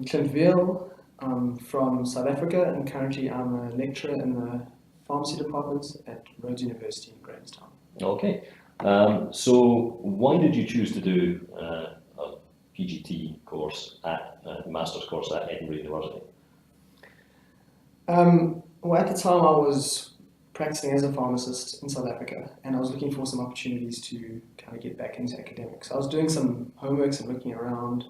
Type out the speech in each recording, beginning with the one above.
Clint Veale. I'm from South Africa, and currently I'm a lecturer in the pharmacy department at Rhodes University in Grahamstown. Okay. So why did you choose to do a PGT course master's course at Edinburgh University? Well, at the time I was practicing as a pharmacist in South Africa, and I was looking for some opportunities to kind of get back into academics. I was doing some homeworks and looking around,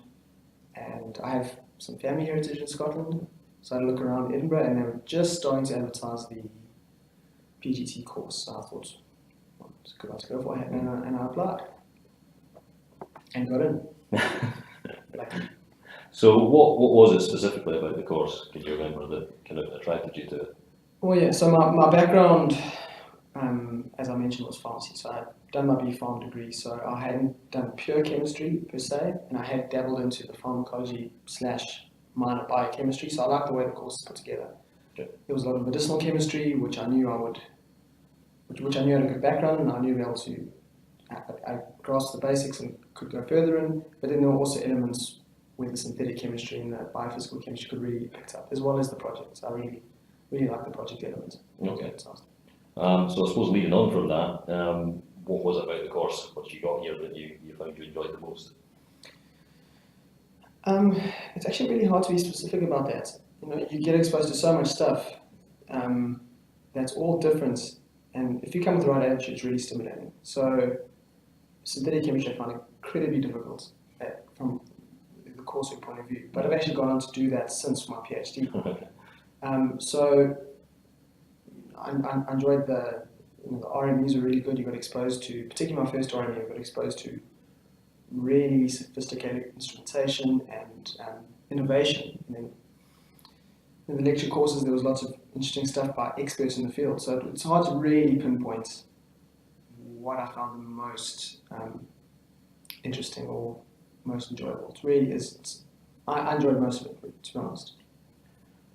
and I have some family heritage in Scotland, so I look around Edinburgh, and they were just starting to advertise the PGT course. So I thought, well, it's a good one to go for, and I applied and got in. Lucky. So what was it specifically about the course, can you remember, that kind of attracted you to it? Well, yeah, so my background, as I mentioned, was pharmacy. So I'd done my B.Pharm degree, so I hadn't done pure chemistry per se, and I had dabbled into the pharmacology / minor biochemistry, so I liked the way the course is put together. Okay. There was a lot of medicinal chemistry, which I knew which I knew had a good background, and I knew able to, I grasped the basics and could go further in, but then there were also elements where the synthetic chemistry and the biophysical chemistry could really be picked up, as well as the projects. I really liked the project element. Okay. So I suppose leading on from that, what was it about the course, what you got here that you found you enjoyed the most? It's actually really hard to be specific about that. You know, you get exposed to so much stuff that's all different, and if you come with the right attitude, it's really stimulating. So synthetic chemistry I find incredibly difficult from the coursework point of view, but I've actually gone on to do that since my PhD. So I enjoyed the RMUs are really good. You got exposed to, particularly my first RMU, I got exposed to really sophisticated instrumentation and innovation. And then in the lecture courses, there was lots of interesting stuff by experts in the field. So it's hard to really pinpoint what I found the most interesting or most enjoyable. It really is. I enjoyed most of it, to be honest.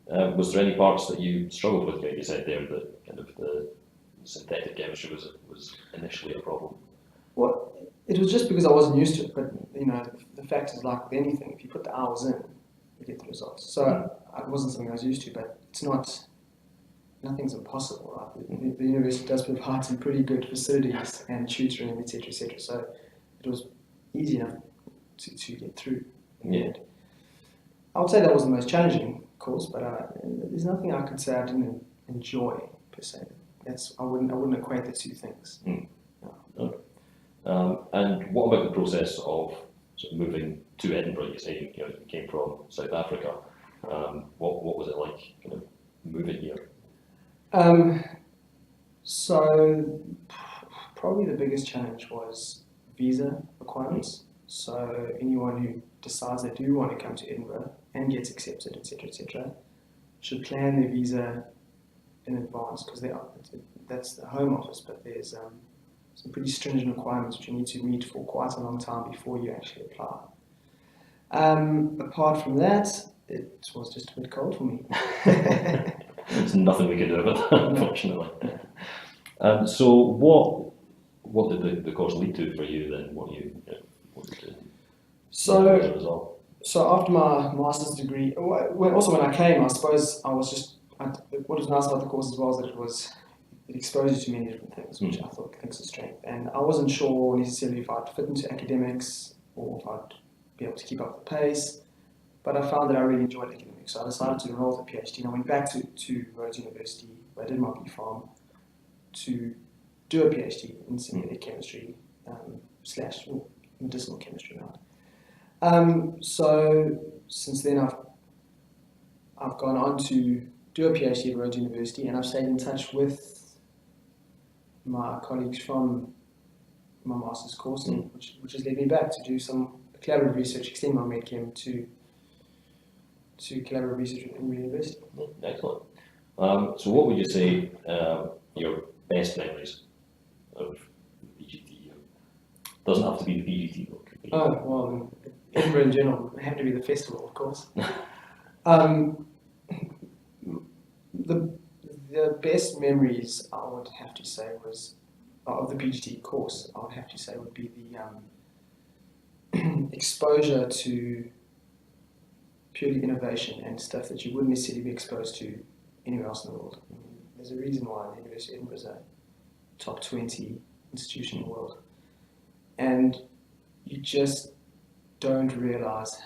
Was there any parts that you struggled with, like you said there, that kind of the synthetic chemistry was initially a problem? Well, it was just because I wasn't used to it, but you know, the fact is, like with anything, if you put the hours in, you get the results. So it wasn't something I was used to, but it's not, nothing's impossible, right? The university does provide some pretty good facilities and tutoring, etc., etc. So it was easy enough to get through. Yeah. I would say that was the most challenging course, but there's nothing I could say I didn't enjoy per se. I wouldn't equate the two things. Okay. And what about the process of sort of moving to Edinburgh? You say you came from South Africa. What was it like, kind of moving here? So probably the biggest challenge was visa requirements. So anyone who decides they do want to come to Edinburgh and gets accepted, etc., should plan their visa in advance, because that's the Home Office, but there's some pretty stringent requirements which you need to meet for quite a long time before you actually apply. Apart from that, it was just a bit cold for me. There's nothing we can do about that, unfortunately. So what did the course lead to for you then? What did you So as a result? So after my master's degree, also when I came, I suppose I was just, what was nice about the course as well is that it exposed you to many different things, which I thought was a strength. And I wasn't sure necessarily if I'd fit into academics or if I'd be able to keep up the pace, but I found that I really enjoyed academics. So I decided to enroll for a PhD, and I went back to Rhodes University, where I did my B.Pharm, to do a PhD in synthetic chemistry / medicinal chemistry now. So since then I've gone on to do a PhD at Rhodes University, and I've stayed in touch with my colleagues from my master's course, which has led me back to do some collaborative research, extend my medchem to collaborative research in university. Excellent. So what would you say your best memories of PGT? Doesn't have to be the PGT book. Oh, well, Edinburgh in general, it had to be the festival, of course. The best memories I would have to say was of the PGT course. I would have to say would be the exposure to purely innovation and stuff that you wouldn't necessarily be exposed to anywhere else in the world. I mean, there's a reason why the University of Edinburgh is a top 20 institution in the world. And you just don't realize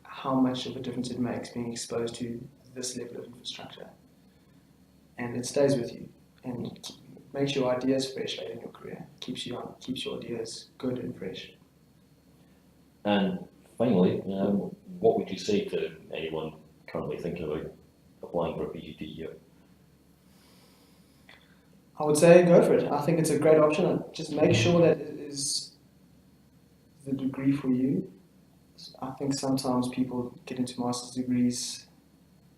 how much of a difference it makes being exposed to this level of infrastructure. And it stays with you and makes your ideas fresh later in your career. Keeps your ideas good and fresh. And finally, what would you say to anyone currently thinking about applying for a PhD here? I would say go for it. I think it's a great option. Just make sure that it is the degree for you. I think sometimes people get into master's degrees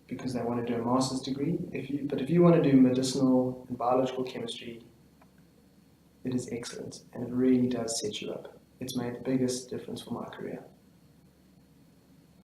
because they want to do a master's degree. But if you want to do medicinal and biological chemistry, it is excellent and it really does set you up. It's made the biggest difference for my career.